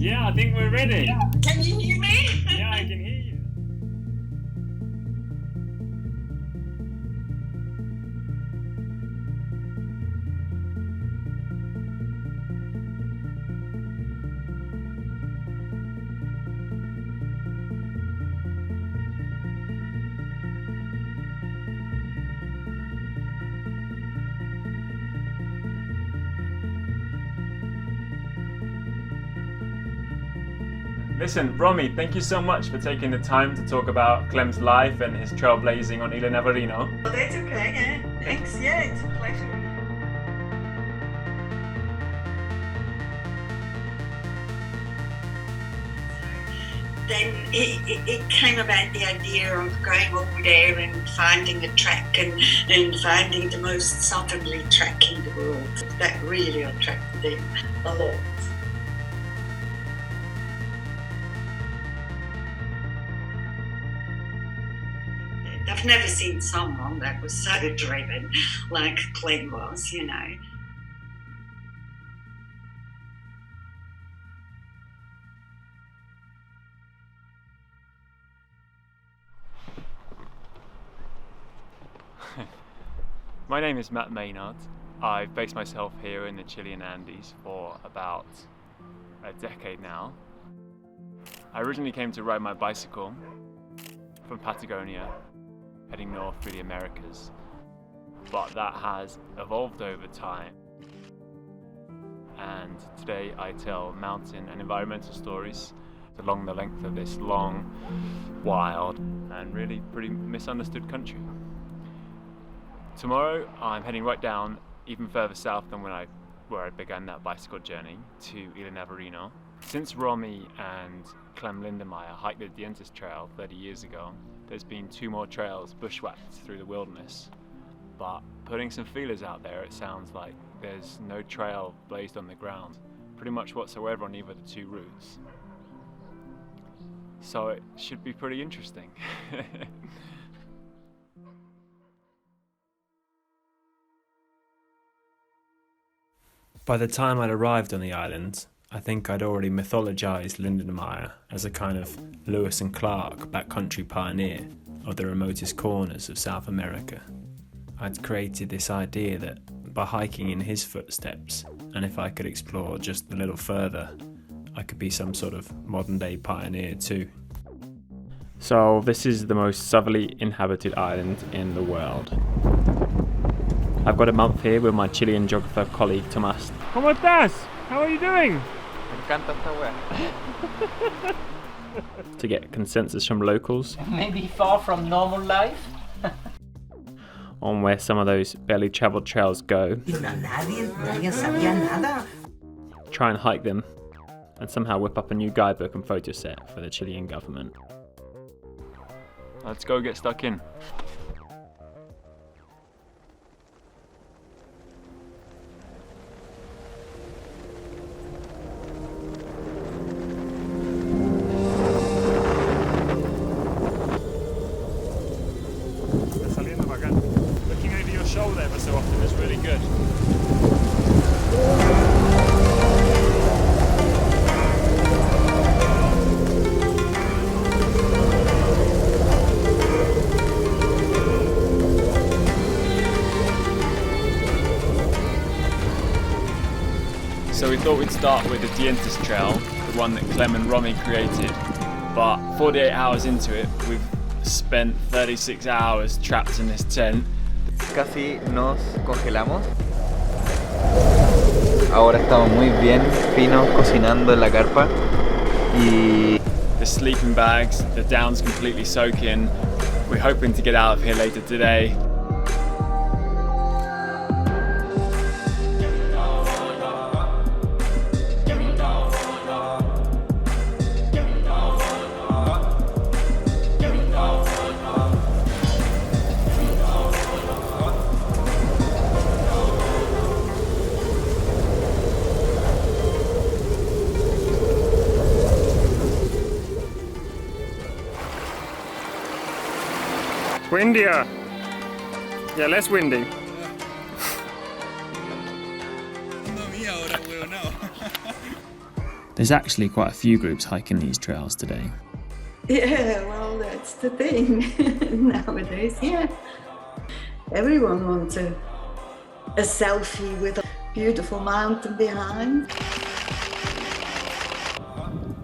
Yeah, I think we're ready. Yeah. Can you hear me? Yeah, I can hear you. Listen, Romy, thank you so much for taking the time to talk about Clem's life and his trailblazing on Isla Navarino. Oh, that's okay, yeah. Thanks, yeah, it's a pleasure. Then it came about the idea of going over there and finding a track and finding the most southerly track in the world. That really attracted him a lot. I've never seen someone that was so driven like Clem was, you know. My name is Matt Maynard. I've based myself here in the Chilean Andes for about a decade now. I originally came to ride my bicycle from Patagonia, heading north through the Americas, but that has evolved over time. And today I tell mountain and environmental stories along the length of this long, wild, and really pretty misunderstood country. Tomorrow I'm heading right down even further south than where I began that bicycle journey, to Isla Navarino. Since Romy and Clem Lindemeyer hiked the Dientes Trail 30 years ago, there's been 2 more trails bushwhacked through the wilderness. But putting some feelers out there, it sounds like there's no trail blazed on the ground, pretty much whatsoever on either of the 2 routes. So it should be pretty interesting. By the time I'd arrived on the island, I think I'd already mythologized Lindenmayer as a kind of Lewis and Clark backcountry pioneer of the remotest corners of South America. I'd created this idea that by hiking in his footsteps, and if I could explore just a little further, I could be some sort of modern day pioneer too. So this is the most southerly inhabited island in the world. I've got a month here with my Chilean geographer colleague Tomás. ¿Cómo estás? How are you doing? Me encanta esta wea. To get consensus from locals. Maybe far from normal life. On where some of those barely travelled trails go. Try and hike them, and somehow whip up a new guidebook and photo set for the Chilean government. Let's go get stuck in. Looking over your shoulder ever so often is really good. So we thought we'd start with the Dientes Trail, the one that Clem and Romy created, but 48 hours into it, we've spent 36 hours trapped in this tent. Casi nos congelamos. Ahora estamos muy bien finos cocinando en la carpa. Y The sleeping bags, the down's completely soaking. We're hoping to get out of here later today. Windier. Yeah, less windy. There's actually quite a few groups hiking these trails today. Yeah, well, that's the thing nowadays, yeah. Everyone wants a selfie with a beautiful mountain behind.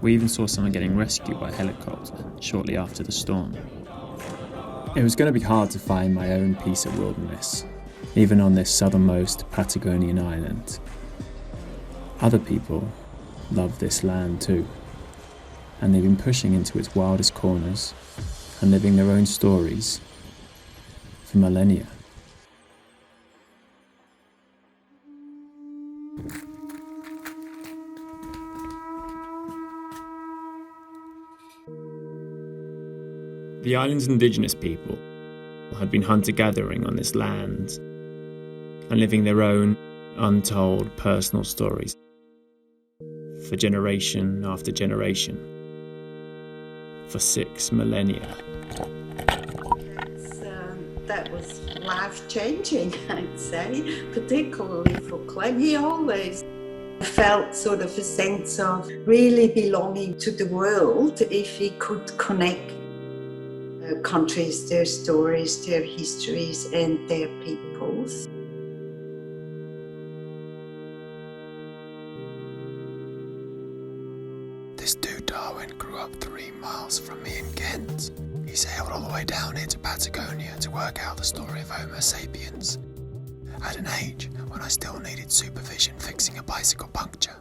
We even saw someone getting rescued by helicopter shortly after the storm. It was going to be hard to find my own piece of wilderness, even on this southernmost Patagonian island. Other people love this land too, and they've been pushing into its wildest corners and living their own stories for millennia. The island's indigenous people had been hunter-gathering on this land and living their own untold personal stories for generation after generation, for 6 millennia. That was life-changing, I'd say, particularly for Clem. He always felt sort of a sense of really belonging to the world if he could connect countries, their stories, their histories, and their peoples. This dude Darwin grew up 3 miles from me in Kent. He sailed all the way down here to Patagonia to work out the story of Homo sapiens, at an age when I still needed supervision fixing a bicycle puncture.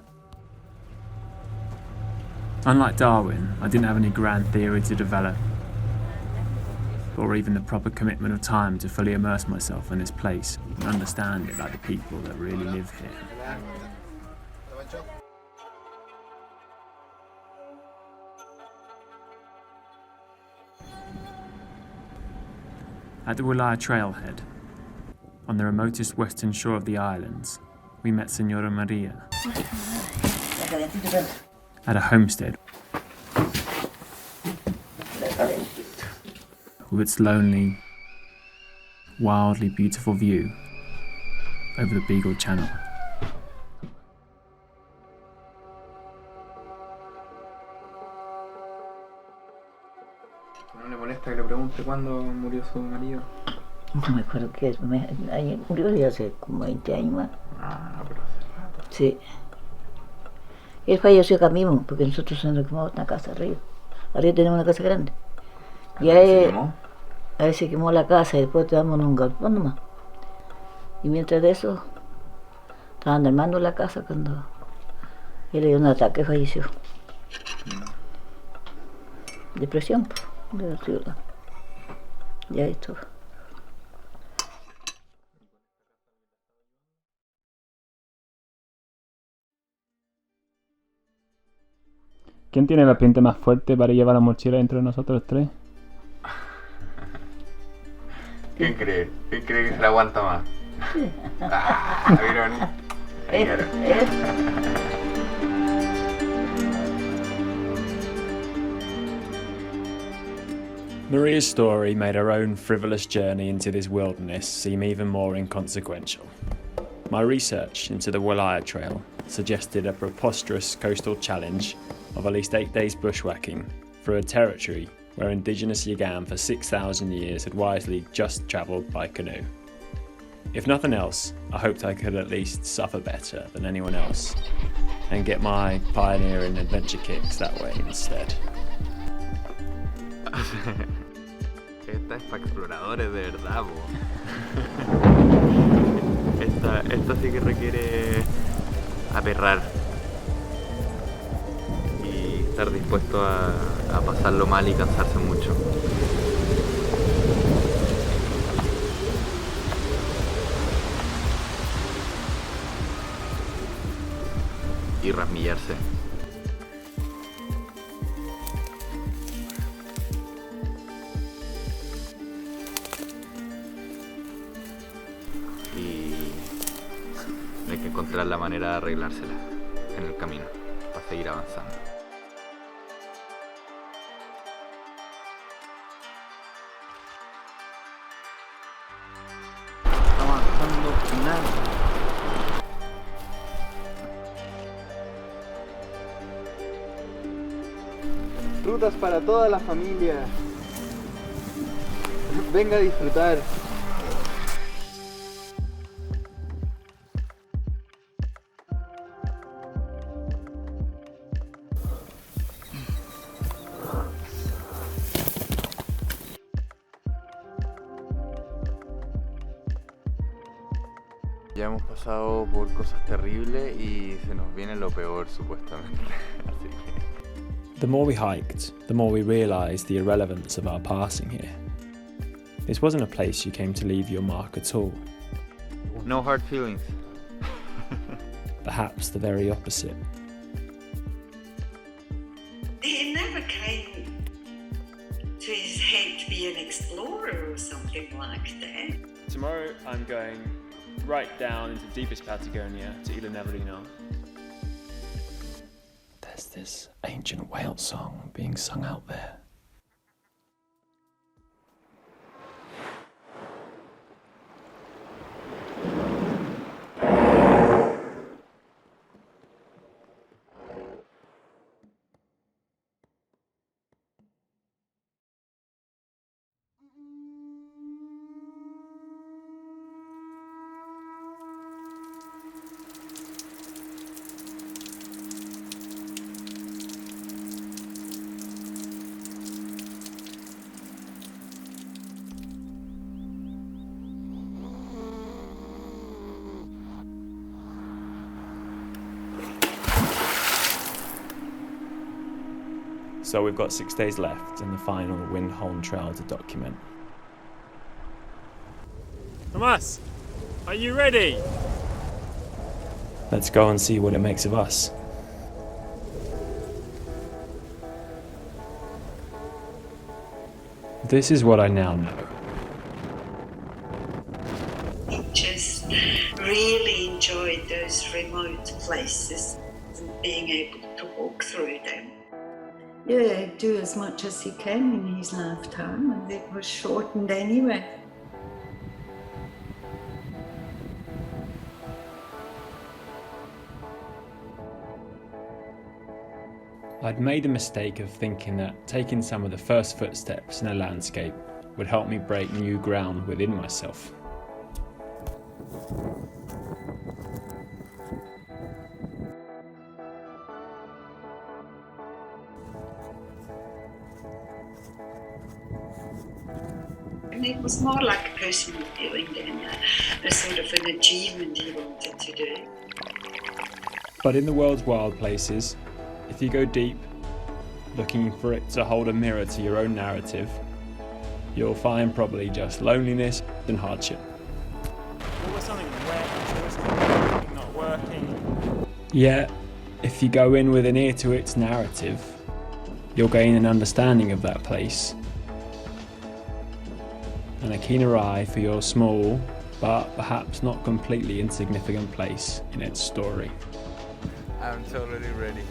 Unlike Darwin, I didn't have any grand theory to develop, or even the proper commitment of time to fully immerse myself in this place and understand it like the people that really live here. At the Wilaya trailhead, on the remotest western shore of the islands, we met Senora Maria at a homestead with its lonely, wildly beautiful view over the Beagle Channel. ¿No le molesta que le pregunte cuándo murió su marido? No me acuerdo qué es, murió ya hace como 20 años más. Ah, pero hace rato. Sí. Él falleció acá mismo, porque nosotros se nos quemamos una casa arriba. Arriba tenemos una casa grande. Y a él se quemó la casa y después quedamos en un galpón nomás. Y mientras de eso, estaban armando la casa cuando él le dio un ataque y falleció. Depresión, pues, de la ciudad. Ya esto. ¿Quién tiene la pinta más fuerte para llevar la mochila entre nosotros 3? ¿Quién cree? ¿Quién cree que se la aguanta más? Ah, ¿vieron? Maria's story made her own frivolous journey into this wilderness seem even more inconsequential. My research into the Wilaya Trail suggested a preposterous coastal challenge of at least 8 days bushwhacking through a territory where indigenous Yagán for 6,000 years had wisely just travelled by canoe. If nothing else, I hoped I could at least suffer better than anyone else and get my pioneer and adventure kicks that way instead. Esta es para exploradores de verdad, po. Esta sí que requiere aperrar y estar dispuesto a pasarlo mal y cansarse mucho. Y rasmillarse. Y hay que encontrar la manera de arreglársela en el camino para seguir avanzando. Avanzando final. Rutas para toda la familia. Venga a disfrutar. Ya hemos pasado por cosas terribles y se nos viene lo peor supuestamente. Así que... The more we hiked, the more we realised the irrelevance of our passing here. This wasn't a place you came to leave your mark at all. No hard feelings. Perhaps the very opposite. It never came to his head to be an explorer or something like that. Tomorrow I'm going right down into deepest Patagonia to Isla Navarino. There's this ancient whale song being sung out there. So we've got 6 days left and the final Windholm Trail to document. Tomas, are you ready? Let's go and see what it makes of us. This is what I now know. He just really enjoyed those remote places and being able to walk through them. Yeah, do as much as he can in his lifetime, and it was shortened anyway. I'd made the mistake of thinking that taking some of the first footsteps in a landscape would help me break new ground within myself. And it was more like a personal feeling than a sort of an achievement he wanted to do. But in the world's wild places, if you go deep, looking for it to hold a mirror to your own narrative, you'll find probably just loneliness and hardship. Always something wet, not working. Yet, if you go in with an ear to its narrative, you'll gain an understanding of that place and a keener eye for your small, but perhaps not completely insignificant place in its story. I'm totally ready.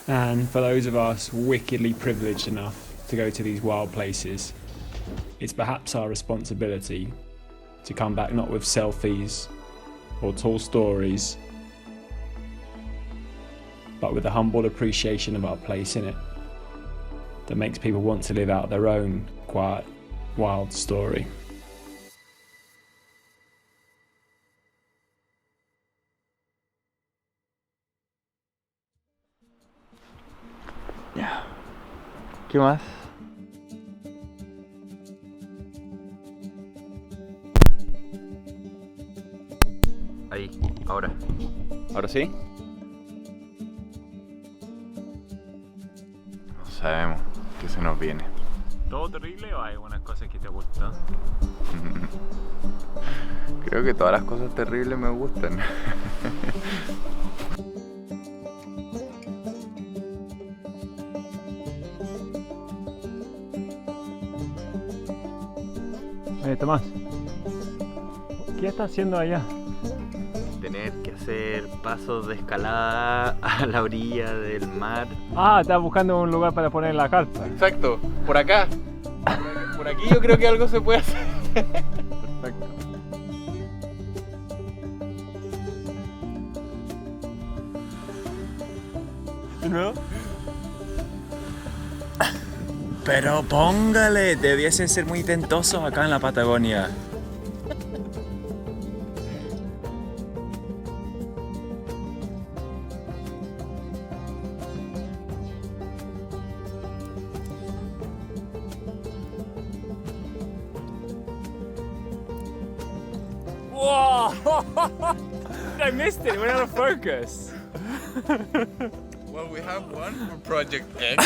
And for those of us wickedly privileged enough to go to these wild places, it's perhaps our responsibility to come back not with selfies or tall stories, but with a humbled appreciation of our place in it that makes people want to live out their own quiet, wild story. Ya. ¿Qué más? Ahí, ahora. ¿Ahora sí? No sabemos qué se nos viene. ¿Todo terrible o hay algunas cosas que te gustan? Creo que todas las cosas terribles me gustan. Tomás, ¿qué estás haciendo allá? Tener que hacer pasos de escalada a la orilla del mar. Ah, estás buscando un lugar para poner la carpa. Exacto, por acá. Por aquí yo creo que algo se puede hacer. Perfecto. ¿No? Pero póngale, debiesen ser muy tentosos acá en la Patagonia. Whoa! I missed it, we're out of focus. Well, we have one for Project X.